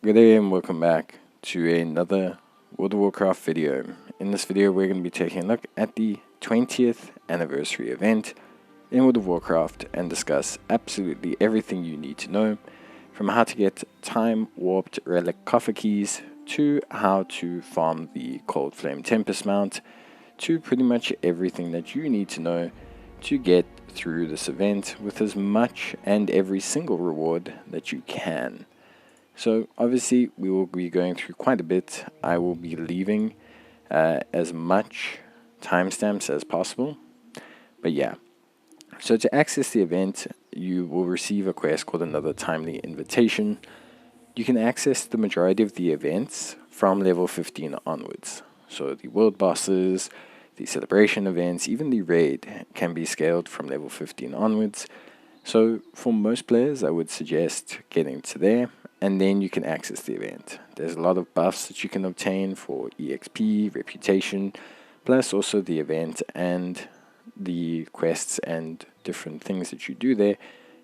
Good day and welcome back to another World of Warcraft video. In this video we're going to be taking a look at the 20th anniversary event in World of Warcraft and discuss absolutely everything you need to know, from how to get Time-Warped Relic Coffer keys, to how to farm the Coldflame Tempest mount, to pretty much everything that you need to know to get through this event with as much and every single reward that you can. So obviously we will be going through quite a bit. I will be leaving as much timestamps as possible. But yeah, so to access the event, you will receive a quest called Another Timely Invitation. You can access the majority of the events from level 15 onwards. So the world bosses, the celebration events, even the raid can be scaled from level 15 onwards. So for most players, I would suggest getting to there, and then you can access the event. There's a lot of buffs that you can obtain for EXP, reputation, plus also the event and the quests and different things that you do there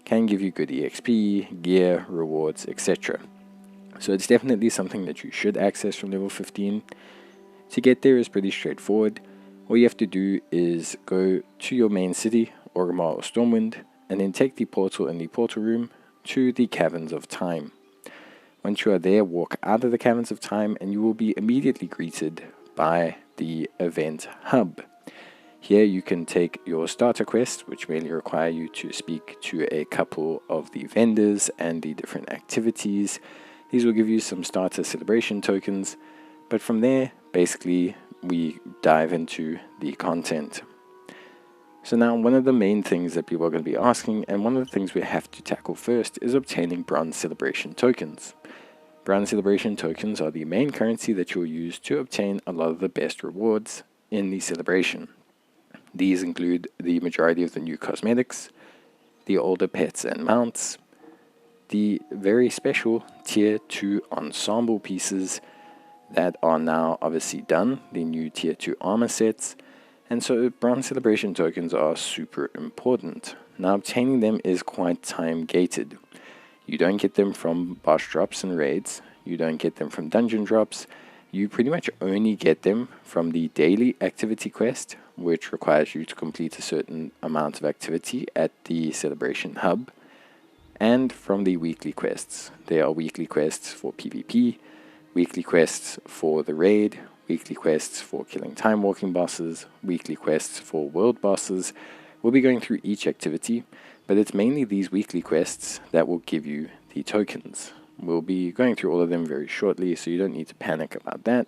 can give you good EXP, gear, rewards, etc. So it's definitely something that you should access from level 15. To get there is pretty straightforward. All you have to do is go to your main city, Orgrimmar or Stormwind, and then take the portal in the portal room to the Caverns of Time. Once you are there, walk out of the Caverns of Time and you will be immediately greeted by the event hub. Here you can take your starter quest, which mainly require you to speak to a couple of the vendors and the different activities. These will give you some starter celebration tokens, but from there, basically, we dive into the content. So now one of the main things that people are going to be asking, and one of the things we have to tackle first, is obtaining Bronze Celebration tokens. Bronze Celebration tokens are the main currency that you'll use to obtain a lot of the best rewards in the celebration. These include the majority of the new cosmetics, the older pets and mounts, the very special Tier 2 ensemble pieces that are now obviously done, the new Tier 2 armor sets. And so Bronze Celebration tokens are super important. Now obtaining them is quite time gated. You don't get them from boss drops and raids. You don't get them from dungeon drops. You pretty much only get them from the daily activity quest, which requires you to complete a certain amount of activity at the celebration hub, and from the weekly quests. There are weekly quests for PvP, weekly quests for the raid, weekly quests for killing time-walking bosses, weekly quests for world bosses. We'll be going through each activity, but it's mainly these weekly quests that will give you the tokens. We'll be going through all of them very shortly, so you don't need to panic about that.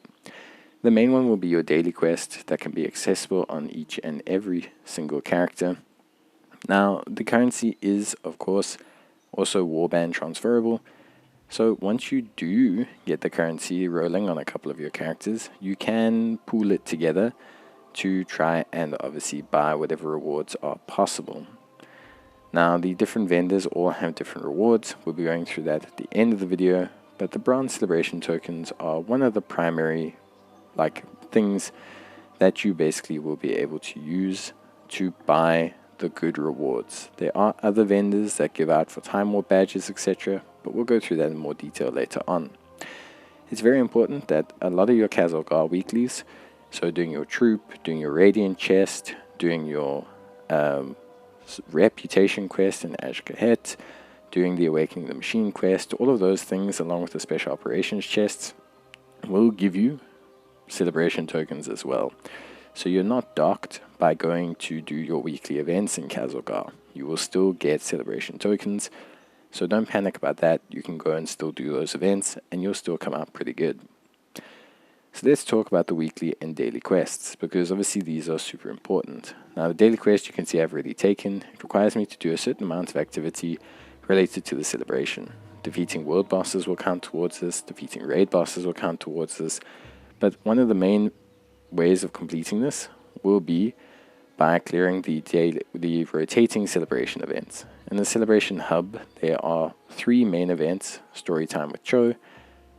The main one will be your daily quest that can be accessible on each and every single character. Now, the currency is, of course, also warband transferable. So once you do get the currency rolling on a couple of your characters, you can pool it together to try and obviously buy whatever rewards are possible. Now the different vendors all have different rewards. We'll be going through that at the end of the video, but the Bronze Celebration tokens are one of the primary things that you basically will be able to use to buy the good rewards. There are other vendors that give out for Time Warp badges, etc., but we'll go through that in more detail later on. It's very important that a lot of your Khazar weeklies, so doing your troop, doing your Radiant chest, doing your reputation quest in Azj-Kahet, doing the Awakening the Machine quest, all of those things along with the special operations chests will give you celebration tokens as well. So you're not docked by going to do your weekly events in Khazar. You will still get celebration tokens. So don't panic about that. You can go and still do those events and you'll still come out pretty good. So let's talk about the weekly and daily quests, because obviously these are super important. Now the daily quest you can see I've already taken. It requires me to do a certain amount of activity related to the celebration. Defeating world bosses will count towards this. Defeating raid bosses will count towards this. But one of the main ways of completing this will be by clearing the rotating celebration events. In the celebration hub, there are 3 main events: Storytime with Cho,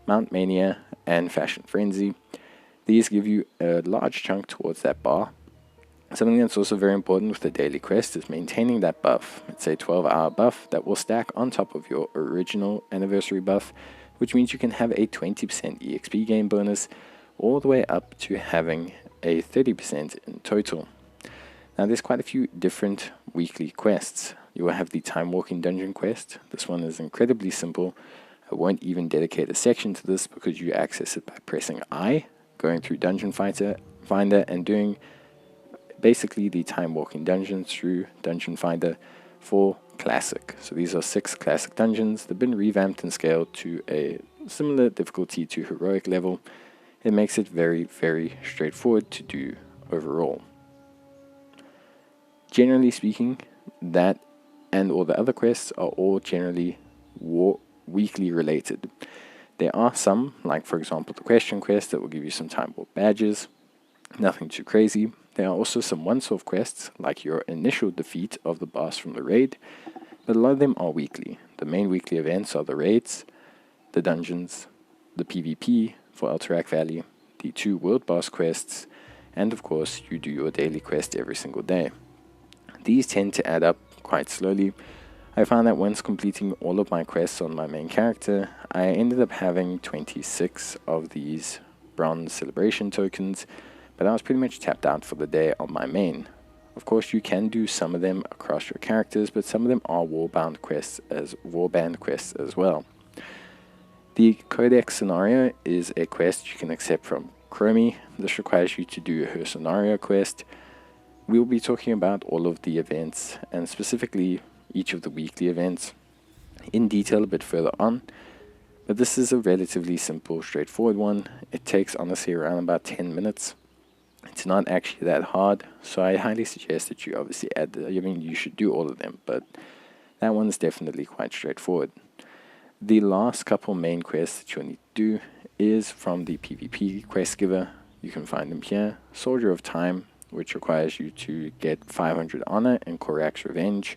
Mount Mania, and Fashion Frenzy. These give you a large chunk towards that bar. Something that's also very important with the daily quest is maintaining that buff. It's a 12-hour buff that will stack on top of your original anniversary buff, which means you can have a 20% EXP gain bonus, all the way up to having a 30% in total. Now there's quite a few different weekly quests. You will have the Timewalking dungeon quest. This one is incredibly simple. I won't even dedicate a section to this because you access it by pressing I, going through Dungeon Finder, and doing basically the Timewalking dungeons through Dungeon Finder for Classic. So these are 6 Classic dungeons. They've been revamped and scaled to a similar difficulty to Heroic level. It makes it very, very straightforward to do overall. Generally speaking, that and all the other quests are all generally weekly related. There are some, like for example the question quest, that will give you some time warp badges. Nothing too crazy. There are also some one-off quests, like your initial defeat of the boss from the raid, but a lot of them are weekly. The main weekly events are the raids, the dungeons, the PvP for Alterac Valley, the 2 world boss quests, and of course you do your daily quest every single day. These tend to add up quite slowly. I found that once completing all of my quests on my main character, I ended up having 26 of these bronze celebration tokens, but I was pretty much tapped out for the day on my main. Of course you can do some of them across your characters, but some of them are warband quests as well. The Codex scenario is a quest you can accept from Chromie. This requires you to do her scenario quest. We'll be talking about all of the events, and specifically each of the weekly events, in detail a bit further on. But this is a relatively simple, straightforward one. It takes honestly around about 10 minutes. It's not actually that hard, so I highly suggest that you obviously you should do all of them, but that one's definitely quite straightforward. The last couple main quests that you'll need to do is from the PvP quest giver. You can find them here. Soldier of Time, which requires you to get 500 honor and Korrak's Revenge.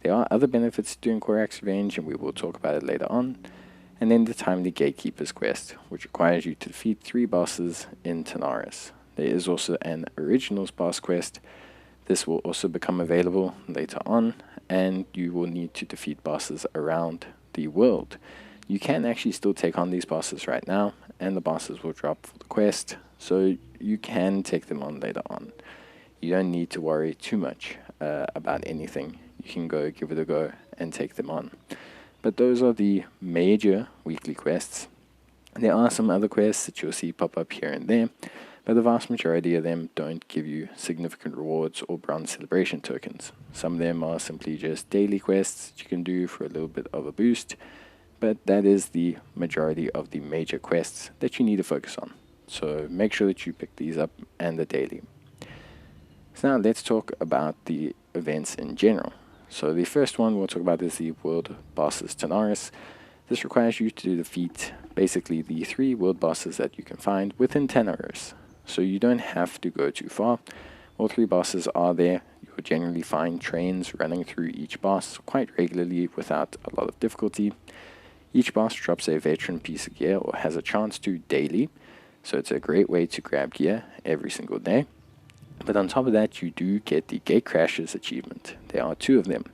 There are other benefits to doing Korrak's Revenge, and we will talk about it later on. And then the Timely Gatekeeper's quest, which requires you to defeat 3 bosses in Tanaris. There is also an Originals boss quest. This will also become available later on, and you will need to defeat bosses around the world. You can actually still take on these bosses right now, and the bosses will drop for the quest, so you can take them on later on. You don't need to worry too much about anything. You can go give it a go and take them on. But those are the major weekly quests. There are some other quests that you'll see pop up here and there, but the vast majority of them don't give you significant rewards or bronze celebration tokens. Some of them are simply just daily quests that you can do for a little bit of a boost, but that is the majority of the major quests that you need to focus on. So make sure that you pick these up and the daily. So now let's talk about the events in general. So the first one we'll talk about is the World Bosses Tanaris. This requires you to defeat basically the 3 world bosses that you can find within Tanaris. So you don't have to go too far. All 3 bosses are there. You'll generally find trains running through each boss quite regularly without a lot of difficulty. Each boss drops a veteran piece of gear, or has a chance to daily, so it's a great way to grab gear every single day. But on top of that, you do get the Gatecrashers achievement. There are 2 of them.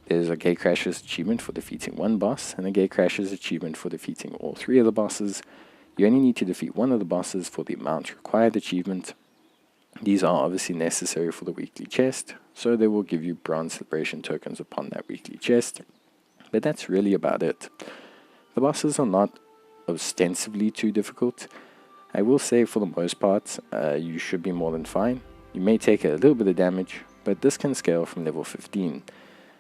There's a Gatecrashers achievement for defeating 1 boss, and a Gatecrashers achievement for defeating all 3 of the bosses. You only need to defeat 1 of the bosses for the amount required achievement. These are obviously necessary for the weekly chest, so they will give you bronze celebration tokens upon that weekly chest. But that's really about it. The bosses are not ostensibly too difficult. I will say for the most part, you should be more than fine. You may take a little bit of damage, but this can scale from level 15.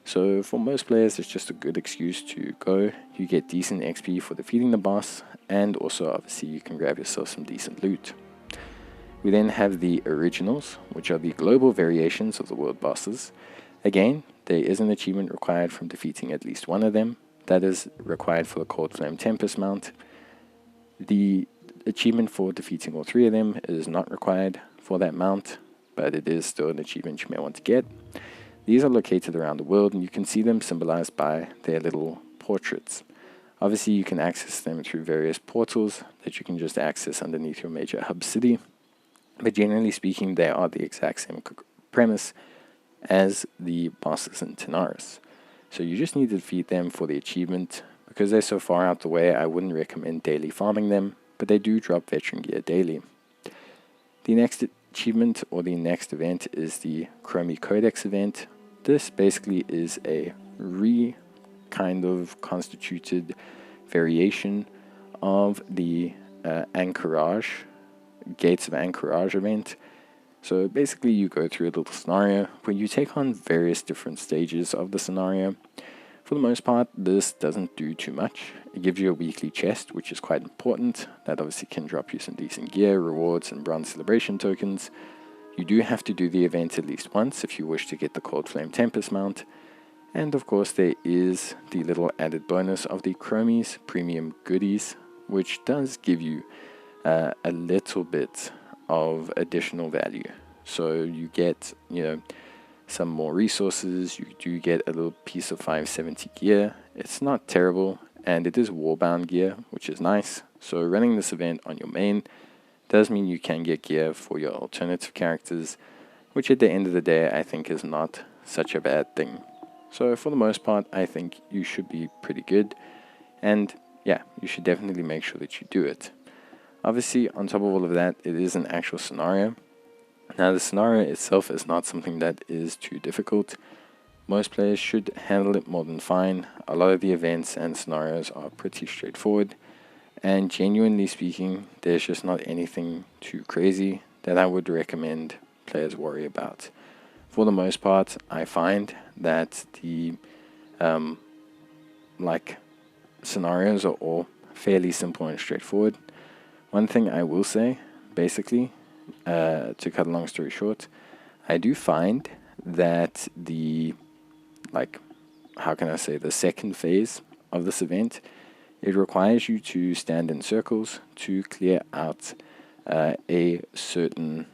So for most players, it's just a good excuse to go. You get decent XP for defeating the boss, and also obviously you can grab yourself some decent loot. We then have the Originals, which are the global variations of the world bosses. Again, there is an achievement required from defeating at least 1 of them. That is required for the Coldflame Tempest mount. The achievement for defeating all 3 of them is not required for that mount, but it is still an achievement you may want to get. These are located around the world, and you can see them symbolized by their little portraits. Obviously, you can access them through various portals that you can just access underneath your major hub city, but generally speaking, they are the exact same premise as the bosses in Tanaris. So you just need to defeat them for the achievement, Because they're so far out the way, I wouldn't recommend daily farming them, but they do drop veteran gear daily. The next achievement or the next event is the Chromie Codex event. This basically is a kind of constituted variation of the Anchorage, Gates of Anchorage event. So basically you go through a little scenario where you take on various different stages of the scenario. For the most part, this doesn't do too much. It gives you a weekly chest, which is quite important. That obviously can drop you some decent gear, rewards, and bronze celebration tokens. You do have to do the event at least once if you wish to get the Coldflame Tempest mount. And of course there is the little added bonus of the Chromie's premium goodies, which does give you a little bit of additional value. So you get, some more resources. You do get a little piece of 570 gear. It's not terrible, and it is warbound gear, which is nice. So running this event on your main does mean you can get gear for your alternative characters, which at the end of the day I think is not such a bad thing. So for the most part, I think you should be pretty good, and yeah, you should definitely make sure that you do it. Obviously, on top of all of that, it is an actual scenario. Now, the scenario itself is not something that is too difficult. Most players should handle it more than fine. A lot of the events and scenarios are pretty straightforward, and genuinely speaking, there's just not anything too crazy that I would recommend players worry about. For the most part, I find that the scenarios are all fairly simple and straightforward. One thing I will say, basically, to cut a long story short, I do find that the second phase of this event, it requires you to stand in circles to clear out a certain,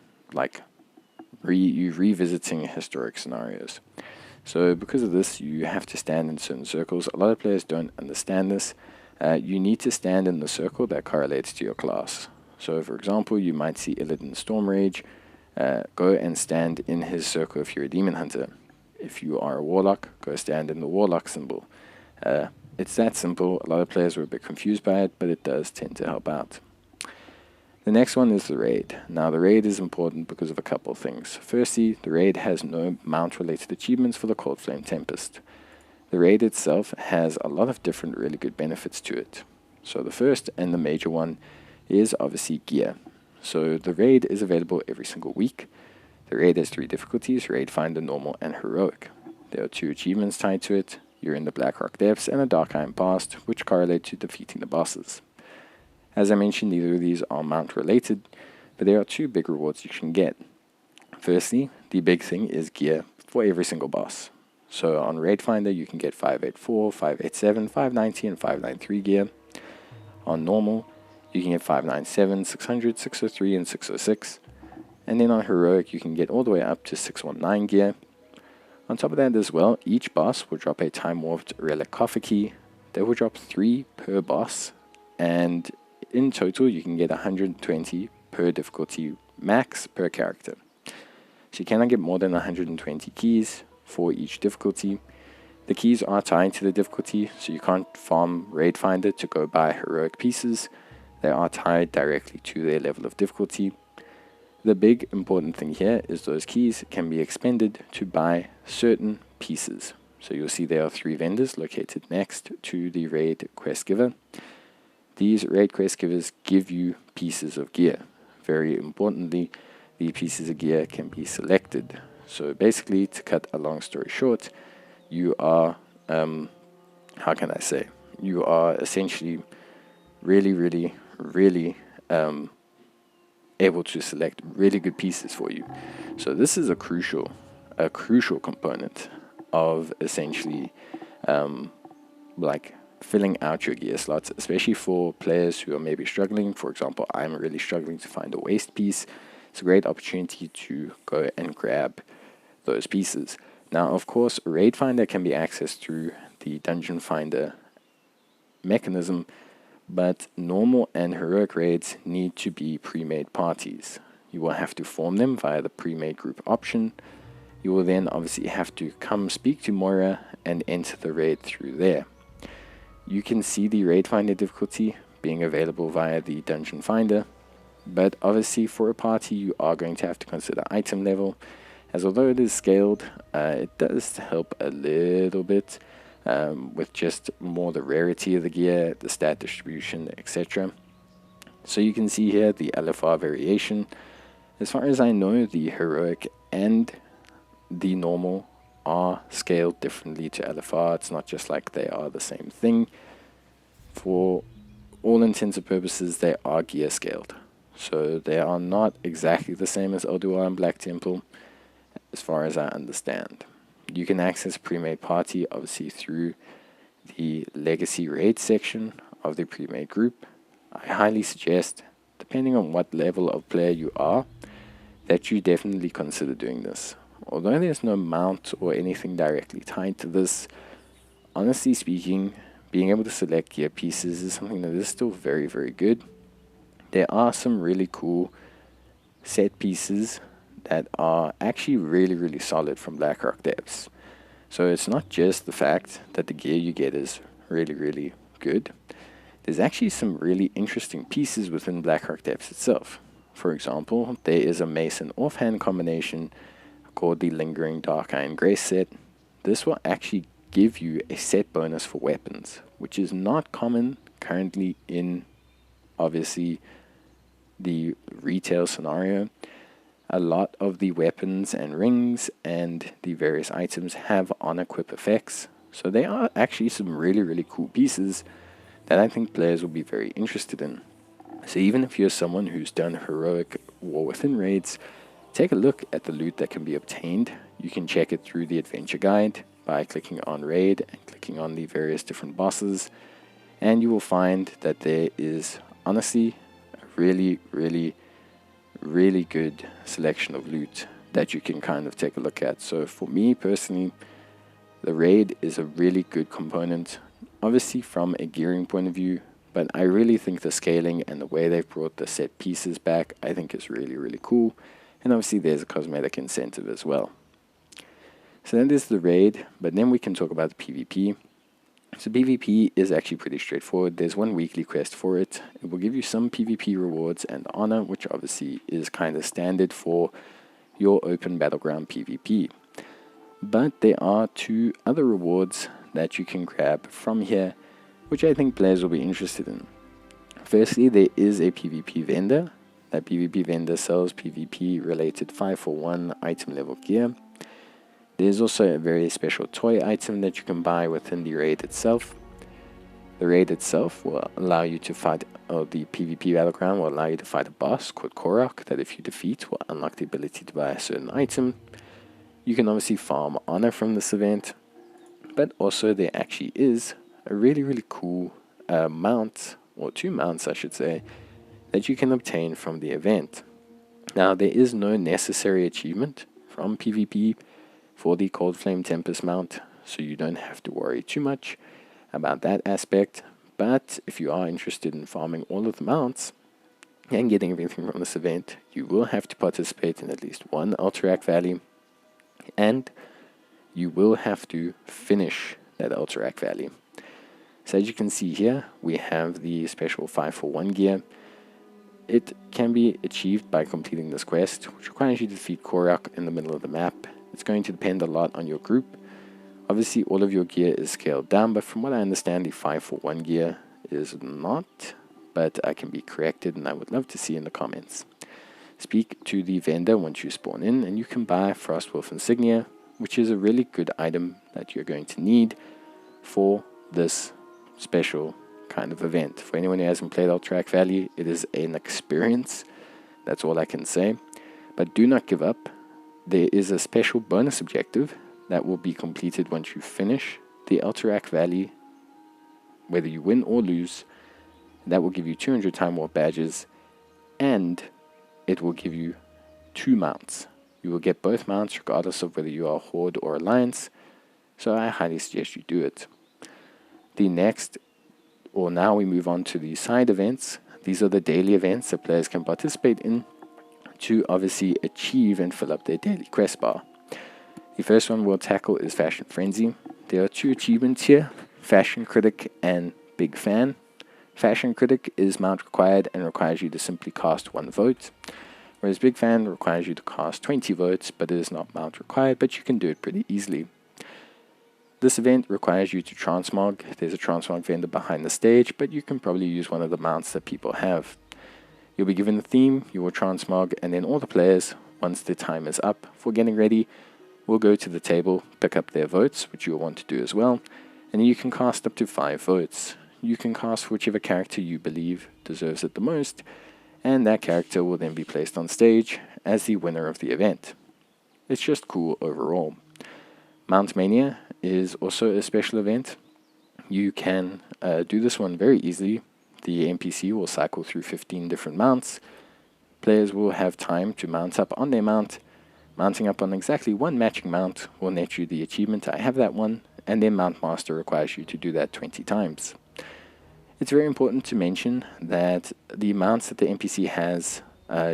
revisiting historic scenarios. So because of this, you have to stand in certain circles. A lot of players don't understand this. You need to stand in the circle that correlates to your class. So for example, you might see Illidan Stormrage go and stand in his circle if you're a demon hunter. If you are a warlock, go stand in the warlock symbol. It's that simple. A lot of players were a bit confused by it, but it does tend to help out. The next one is the raid. Now the raid is important because of a couple of things. Firstly, the raid has no mount related achievements for the Coldflame Tempest. The raid itself has a lot of different really good benefits to it. So the first and the major one is obviously gear. So the raid is available every single week. The raid has 3 difficulties: Raid Finder, Normal, and Heroic. There are 2 achievements tied to it. You're in the Blackrock Depths and a Dark Iron Past, which correlate to defeating the bosses. As I mentioned, neither of these are mount related, but there are 2 big rewards you can get. Firstly, the big thing is gear for every single boss. So on Raid Finder, you can get 584, 587, 590, and 593 gear. On Normal, you can get 597, 600, 603, and 606. And then on Heroic, you can get all the way up to 619 gear. On top of that as well, each boss will drop a Timewarped Relic Coffer key. They will drop 3 per boss, and in total, you can get 120 per difficulty max per character. So you cannot get more than 120 keys for each difficulty. The keys are tied to the difficulty, so you can't farm Raid Finder to go buy heroic pieces. They are tied directly to their level of difficulty. The big important thing here is those keys can be expended to buy certain pieces. So you'll see there are 3 vendors located next to the Raid Quest Giver. These Raid Quest Givers give you pieces of gear. Very importantly, the pieces of gear can be selected. So basically, to cut a long story short, you are, you are essentially really able to select really good pieces for you. So this is a crucial component of essentially filling out your gear slots, especially for players who are maybe struggling. For example, I'm really struggling to find a waist piece. It's a great opportunity to go and grab those pieces. Now, of course, Raid Finder can be accessed through the Dungeon Finder mechanism, but normal and heroic raids need to be pre-made parties. You will have to form them via the pre-made group option. You will then obviously have to come speak to Moira and enter the raid through there. You can see the raid finder difficulty being available via the dungeon finder, but obviously for a party you are going to have to consider item level, as although it is scaled, it does help a little bit with just more the rarity of the gear, the stat distribution, etc. So you can see here the LFR variation. As far as I know, the heroic and the normal are scaled differently to LFR. It's not just like they are the same thing. For all intents and purposes, they are gear scaled. So they are not exactly the same as Elduar and Black Temple, as far as I understand. You can access pre-made party, obviously, through the Legacy Raid section of the pre-made group. I highly suggest, depending on what level of player you are, that you definitely consider doing this. Although there's no mount or anything directly tied to this, honestly speaking, being able to select gear pieces is something that is still very, very good. There are some really cool set pieces that are actually really, really solid from Blackrock Depths. So it's not just the fact that the gear you get is really, really good. There's actually some really interesting pieces within Blackrock Depths itself. For example, there is a Mason offhand combination called the Lingering Dark Iron Grace set. This will actually give you a set bonus for weapons, which is not common currently in, obviously, the retail scenario. A lot of the weapons and rings and the various items have on-equip effects, so they are actually some really, really cool pieces that I think players will be very interested in. So even if you're someone who's done heroic War Within raids, take a look at the loot that can be obtained. You can check it through the adventure guide by clicking on raid and clicking on the various different bosses, and you will find that there is honestly a really, really, really good selection of loot that you can kind of take a look at. So for me personally, the raid is a really good component, obviously from a gearing point of view, but I really think the scaling and the way they've brought the set pieces back, I think is really, really cool. And obviously there's a cosmetic incentive as well. So then there's the raid, but then we can talk about the PvP. So PvP is actually pretty straightforward. There's one weekly quest for it. It will give you some PvP rewards and honor, which obviously is kind of standard for your open battleground PvP. But there are two other rewards that you can grab from here, which I think players will be interested in. Firstly, there is a PvP vendor. That PvP vendor sells PvP related 5-for-1 item level gear. There's also a very special toy item that you can buy within the raid itself. The raid itself will allow you to fight, or the PvP battleground will allow you to fight a boss called Korrak that if you defeat will unlock the ability to buy a certain item. You can obviously farm honor from this event, but also there actually is a really, really cool mount, or two mounts I should say, that you can obtain from the event. Now there is no necessary achievement from PvP for the Coldflame Tempest mount, so you don't have to worry too much about that aspect. But if you are interested in farming all of the mounts and getting everything from this event, you will have to participate in at least one Alterac Valley, and you will have to finish that Alterac Valley. So as you can see here, we have the special 5-for-1 gear. It can be achieved by completing this quest, which requires you to defeat Korrak in the middle of the map. It's going to depend a lot on your group. Obviously, all of your gear is scaled down, but from what I understand, the 5-for-1 gear is not, but I can be corrected, and I would love to see in the comments. Speak to the vendor once you spawn in, and you can buy Frostwolf Insignia, which is a really good item that you're going to need for this special kind of event. For anyone who hasn't played Alterac Valley, it is an experience. That's all I can say. But do not give up. There is a special bonus objective that will be completed once you finish the Alterac Valley, whether you win or lose. That will give you 200 Time Warp badges, and it will give you 2 mounts. You will get both mounts regardless of whether you are Horde or Alliance, so I highly suggest you do it. Now we move on to the side events. These are the daily events that players can participate in to obviously achieve and fill up their daily quest bar. The first one we'll tackle is Fashion Frenzy. There are 2 achievements here, Fashion Critic and Big Fan. Fashion Critic is mount required and requires you to simply cast 1 vote, whereas Big Fan requires you to cast 20 votes, but it is not mount required, but you can do it pretty easily. This event requires you to transmog. There's a transmog vendor behind the stage, but you can probably use one of the mounts that people have. You'll be given a theme, you will transmog, and then all the players, once their time is up for getting ready, will go to the table, pick up their votes, which you'll want to do as well, and then you can cast up to 5 votes. You can cast whichever character you believe deserves it the most, and that character will then be placed on stage as the winner of the event. It's just cool overall. Mount Mania is also a special event. You can do this one very easily. The NPC will cycle through 15 different mounts. Players will have time to mount up on their mount. Mounting up on exactly 1 matching mount will net you the achievement. I have that one, and then Mount Master requires you to do that 20 times. It's very important to mention that the mounts that the NPC has,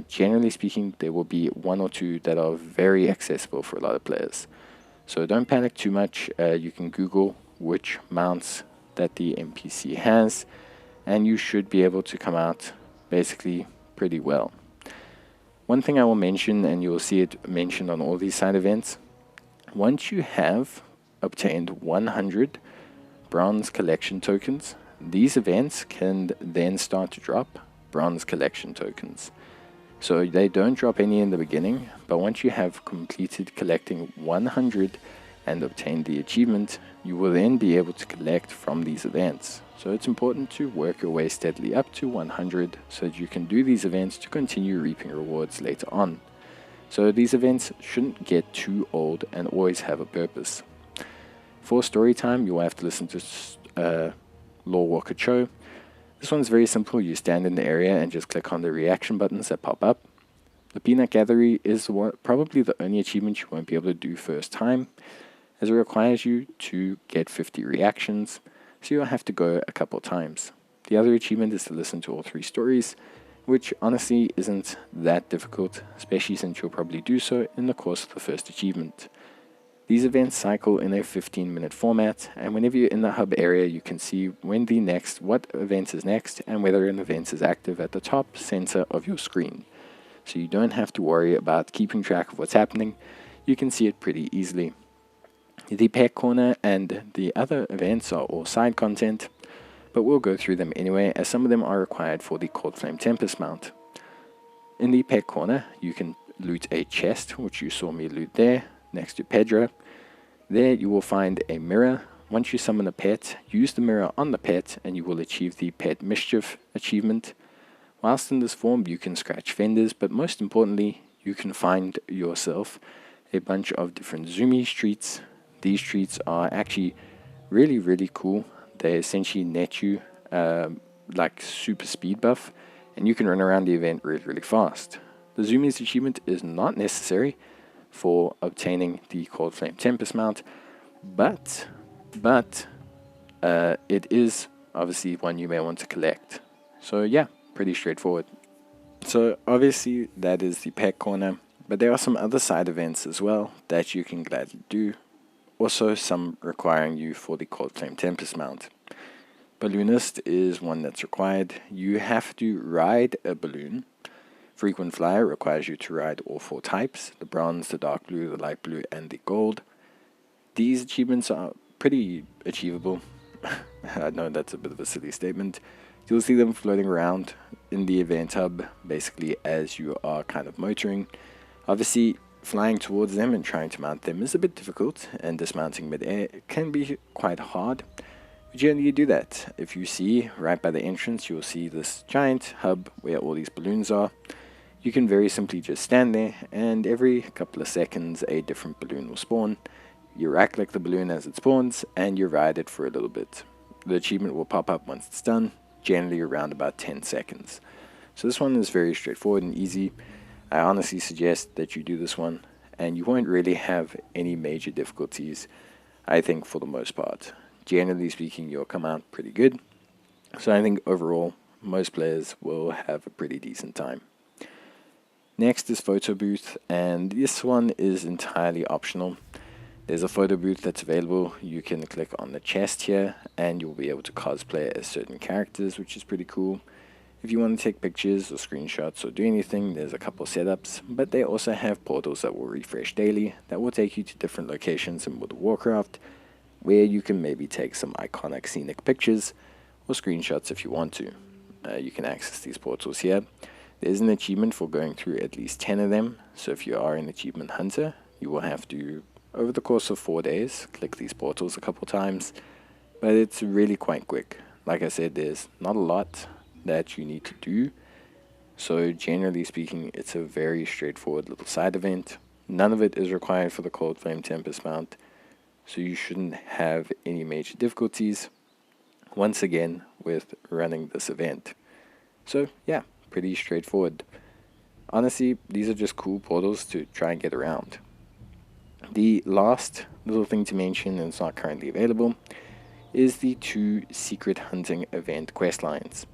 generally speaking, there will be 1 or 2 that are very accessible for a lot of players. So don't panic too much. You can Google which mounts that the NPC has, and you should be able to come out basically pretty well. One thing I will mention, and you will see it mentioned on all these side events, once you have obtained 100 bronze collection tokens, these events can then start to drop bronze collection tokens. So they don't drop any in the beginning, but once you have completed collecting 100 and obtained the achievement, you will then be able to collect from these events. So it's important to work your way steadily up to 100 so that you can do these events to continue reaping rewards later on. So these events shouldn't get too old and always have a purpose. For story time, you will have to listen to Lore Walker Cho. This one's very simple. You stand in the area and just click on the reaction buttons that pop up. The Peanut Gatherer is probably the only achievement you won't be able to do first time, as it requires you to get 50 reactions, so you'll have to go a couple times. The other achievement is to listen to all 3 stories, which honestly isn't that difficult, especially since you'll probably do so in the course of the first achievement. These events cycle in a 15-minute format, and whenever you're in the hub area, you can see what event is next and whether an event is active at the top center of your screen. So you don't have to worry about keeping track of what's happening. You can see it pretty easily. The Pet Corner and the other events are all side content, but we'll go through them anyway, as some of them are required for the Coldflame Tempest mount. In the Pet Corner, you can loot a chest, which you saw me loot there, next to Pedra. There you will find a mirror. Once you summon a pet, use the mirror on the pet and you will achieve the Pet Mischief achievement. Whilst in this form, you can scratch vendors, but most importantly, you can find yourself a bunch of different Zoomy streets. These streets are actually really, really cool. They essentially net you like super speed buff, and you can run around the event really, really fast. The Zoomies achievement is not necessary for obtaining the Coldflame Tempest mount, but it is obviously one you may want to collect. So yeah, pretty straightforward. So obviously that is the Pet Corner, but there are some other side events as well that you can gladly do. Also some requiring you for the Coldflame Tempest mount. Balloonist is one that's required. You have to ride a balloon. Frequent Flyer requires you to ride all 4 types, the bronze, the dark blue, the light blue, and the gold. These achievements are pretty achievable. I know that's a bit of a silly statement. You'll see them floating around in the event hub, basically as you are kind of motoring. Obviously, flying towards them and trying to mount them is a bit difficult, and dismounting mid-air can be quite hard. But generally you do that. If you see right by the entrance, you'll see this giant hub where all these balloons are. You can very simply just stand there, and every couple of seconds a different balloon will spawn. You right-click the balloon as it spawns, and you ride it for a little bit. The achievement will pop up once it's done, generally around about 10 seconds. So this one is very straightforward and easy. I honestly suggest that you do this one, and you won't really have any major difficulties, I think, for the most part. Generally speaking, you'll come out pretty good. So I think overall, most players will have a pretty decent time. Next is Photo Booth, and this one is entirely optional. There's a photo booth that's available. You can click on the chest here and you'll be able to cosplay as certain characters, which is pretty cool. If you want to take pictures or screenshots or do anything, there's a couple setups, but they also have portals that will refresh daily that will take you to different locations in World of Warcraft where you can maybe take some iconic scenic pictures or screenshots if you want to. You can access these portals here. There's an achievement for going through at least 10 of them, so if you are an achievement hunter, you will have to, over the course of 4 days, click these portals a couple times, but it's really quite quick. Like I said, there's not a lot that you need to do, so generally speaking, it's a very straightforward little side event. None of it is required for the Coldflame Tempest mount, so you shouldn't have any major difficulties, once again, with running this event. So yeah, pretty straightforward. Honestly, these are just cool portals to try and get around. The last little thing to mention, and it's not currently available, is the 2 secret hunting event questlines.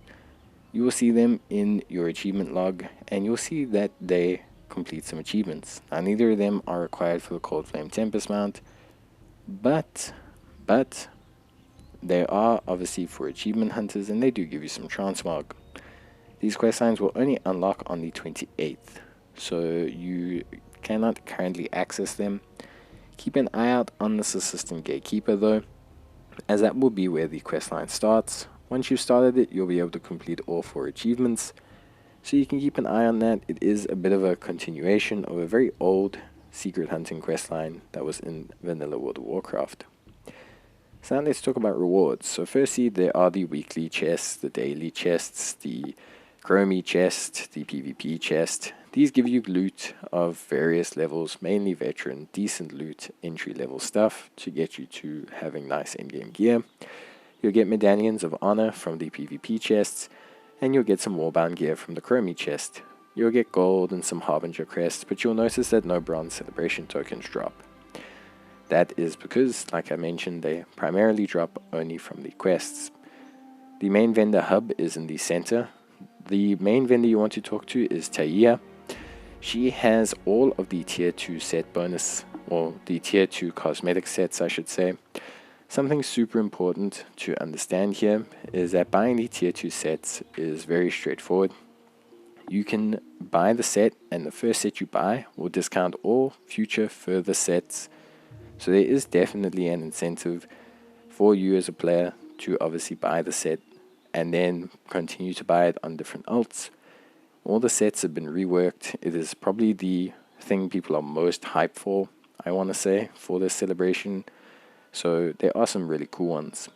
You will see them in your achievement log, and you'll see that they complete some achievements. Now, neither of them are required for the Coldflame Tempest mount, but they are obviously for achievement hunters, and they do give you some transmog. These questlines will only unlock on the 28th, so you cannot currently access them. Keep an eye out on this Assistant Gatekeeper though, as that will be where the questline starts. Once you've started it, you'll be able to complete all 4 achievements, so you can keep an eye on that. It is a bit of a continuation of a very old secret hunting questline that was in vanilla World of Warcraft. So now let's talk about rewards. So firstly, there are the weekly chests, the daily chests, the Chromie chest, the PvP chest. These give you loot of various levels, mainly veteran, decent loot, entry-level stuff to get you to having nice in-game gear. You'll get medallions of honor from the PvP chests, and you'll get some warbound gear from the Chromie chest. You'll get gold and some Harbinger crests, but you'll notice that no bronze celebration tokens drop. That is because, like I mentioned, they primarily drop only from the quests. The main vendor hub is in the center. The main vendor you want to talk to is Taia. She has all of the tier 2 set bonus, or the tier 2 cosmetic sets I should say. Something super important to understand here is that buying the tier 2 sets is very straightforward. You can buy the set, and the first set you buy will discount all future further sets. So there is definitely an incentive for you as a player to obviously buy the set and then continue to buy it on different alts. All the sets have been reworked. It is probably the thing people are most hyped for, I want to say, for this celebration. So there are some really cool ones.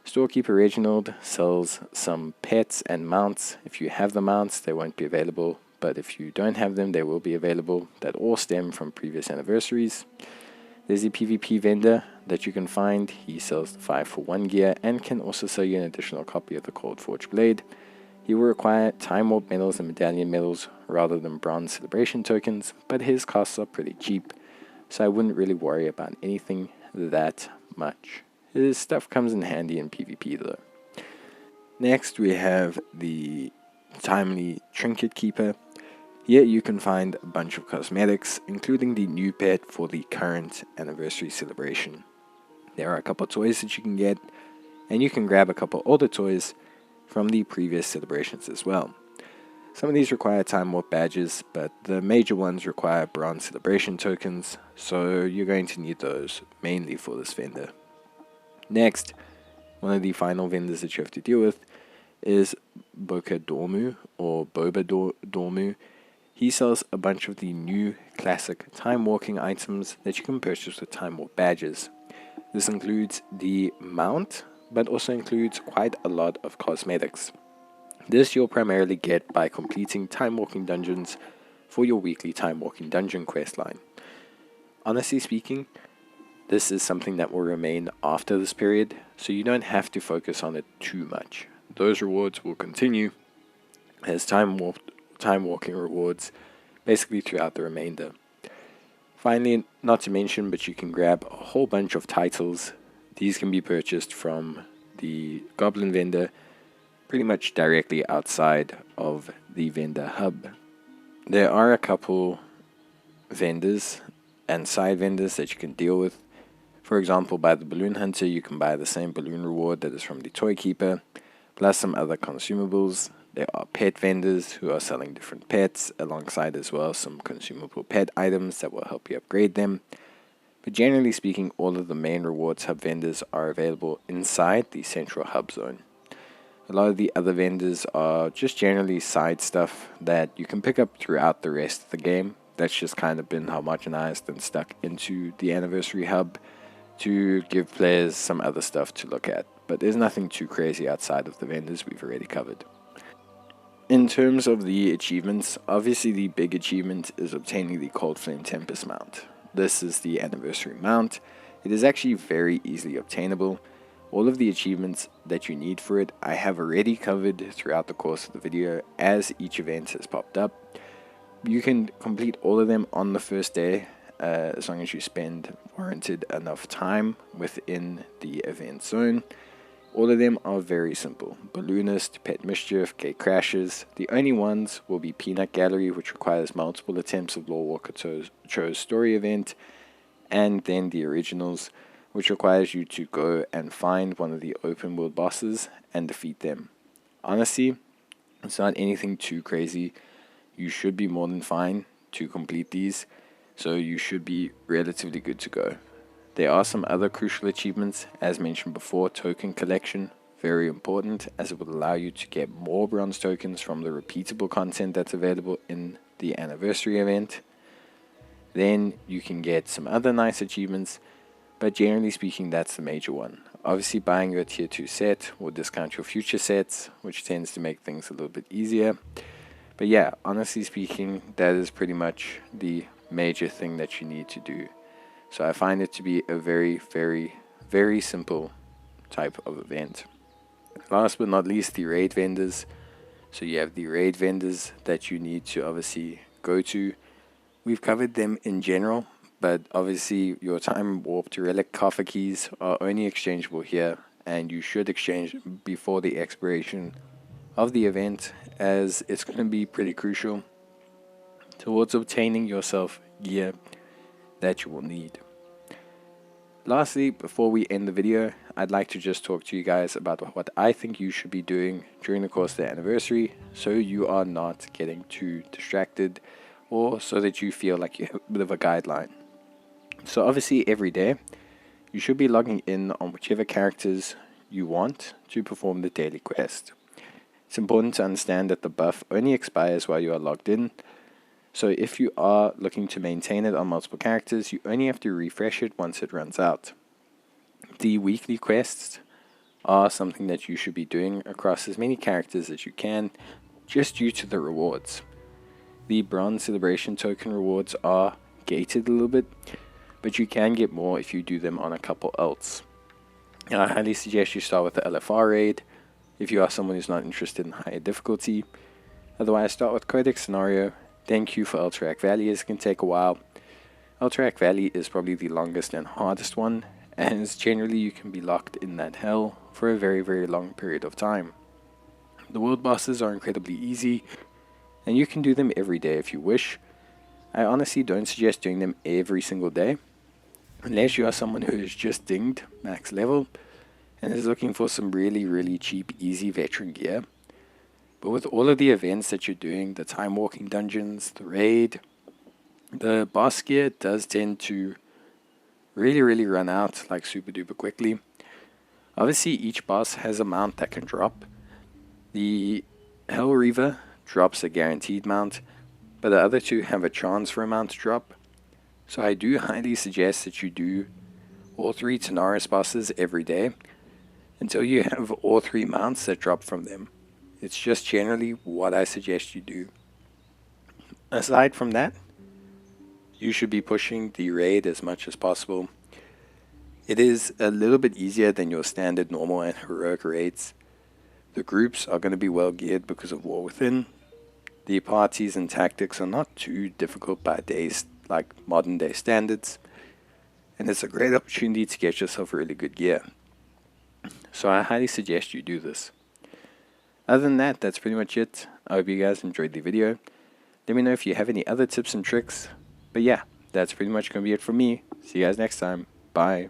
Storekeeper Reginald sells some pets and mounts. If you have the mounts, they won't be available, but if you don't have them, they will be available. That all stem from previous anniversaries. There's a PvP vendor that you can find. He sells the 5-for-1 gear and can also sell you an additional copy of the Cold Forge Blade. He will require Time Warp medals and Medallion medals rather than bronze celebration tokens, but his costs are pretty cheap, so I wouldn't really worry about anything that much. His stuff comes in handy in PvP though. Next we have the Timely Trinket Keeper. Here you can find a bunch of cosmetics, including the new pet for the current anniversary celebration. There are a couple toys that you can get, and you can grab a couple older toys from the previous celebrations as well. Some of these require Time Warp badges, but the major ones require bronze celebration tokens, so you're going to need those mainly for this vendor. Next, one of the final vendors that you have to deal with is Boka Dormu, or Boba Dormu. He sells a bunch of the new classic time walking items that you can purchase with Time Warp badges. This includes the mount, but also includes quite a lot of cosmetics. This you'll primarily get by completing time walking dungeons for your weekly time walking dungeon questline. Honestly speaking, this is something that will remain after this period, so you don't have to focus on it too much. Those rewards will continue as time walking rewards basically throughout the remainder. Finally, not to mention, but you can grab a whole bunch of titles. These can be purchased from the Goblin vendor pretty much directly outside of the vendor hub. There are a couple vendors and side vendors that you can deal with. For example, by the Balloon Hunter, you can buy the same balloon reward that is from the Toy Keeper, plus some other consumables. There are pet vendors who are selling different pets, alongside as well some consumable pet items that will help you upgrade them. But generally speaking, all of the main rewards hub vendors are available inside the central hub zone. A lot of the other vendors are just generally side stuff that you can pick up throughout the rest of the game. That's just kind of been homogenized and stuck into the Anniversary Hub to give players some other stuff to look at. But there's nothing too crazy outside of the vendors we've already covered. In terms of the achievements, obviously the big achievement is obtaining the Coldflame Tempest mount. This is the Anniversary mount. It is actually very easily obtainable. All of the achievements that you need for it I have already covered throughout the course of the video as each event has popped up. You can complete all of them on the first day as long as you spend warranted enough time within the event zone. All of them are very simple. Balloonist, Pet Mischief, Gate Crashes. The only ones will be Peanut Gallery, which requires multiple attempts of Lore Walker Cho's story event, and then the Originals, which requires you to go and find one of the open world bosses and defeat them. Honestly, it's not anything too crazy. You should be more than fine to complete these, so you should be relatively good to go. There are some other crucial achievements, as mentioned before. Token collection, very important, as it will allow you to get more bronze tokens from the repeatable content that's available in the Anniversary event. Then you can get some other nice achievements, but generally speaking, that's the major one. Obviously, buying your tier 2 set will discount your future sets, which tends to make things a little bit easier. But yeah, honestly speaking, that is pretty much the major thing that you need to do. So I find it to be a very, very, very simple type of event. Last but not least, the raid vendors. So you have the raid vendors that you need to obviously go to. We've covered them in general, but obviously your Timewarped Relic Coffer keys are only exchangeable here, and you should exchange before the expiration of the event, as it's going to be pretty crucial towards obtaining yourself gear that you will need. Lastly, before we end the video, I'd like to just talk to you guys about what I think you should be doing during the course of the Anniversary, so you are not getting too distracted, or so that you feel like you have a bit of a guideline. So obviously every day you should be logging in on whichever characters you want to perform the daily quest. It's important to understand that the buff only expires while you are logged in, so if you are looking to maintain it on multiple characters, you only have to refresh it once it runs out. The weekly quests are something that you should be doing across as many characters as you can, just due to the rewards. The bronze celebration token rewards are gated a little bit, but you can get more if you do them on a couple else. I highly suggest you start with the LFR raid if you are someone who's not interested in higher difficulty. Otherwise, start with Codex Scenario, then queue for Alterac Valley, as it can take a while. Alterac Valley is probably the longest and hardest one, as generally you can be locked in that hell for a very, very long period of time. The world bosses are incredibly easy, and you can do them every day if you wish. I honestly don't suggest doing them every single day, unless you are someone who is just dinged max level and is looking for some really, really cheap, easy veteran gear. But with all of the events that you're doing, the time walking dungeons, the raid, the boss gear does tend to really, really run out like super duper quickly. Obviously, each boss has a mount that can drop. The Hell Reaver drops a guaranteed mount, but the other two have a chance for a mount to drop. So I do highly suggest that you do all 3 Tanaris bosses every day until you have all 3 mounts that drop from them. It's just generally what I suggest you do. Aside from that, you should be pushing the raid as much as possible. It is a little bit easier than your standard normal and heroic raids. The groups are going to be well geared because of War Within. The parties and tactics are not too difficult by like modern day standards, and it's a great opportunity to get yourself really good gear. So I highly suggest you do this. Other than that, that's pretty much it. I hope you guys enjoyed the video. Let me know if you have any other tips and tricks. But yeah, that's pretty much going to be it from me. See you guys next time. Bye.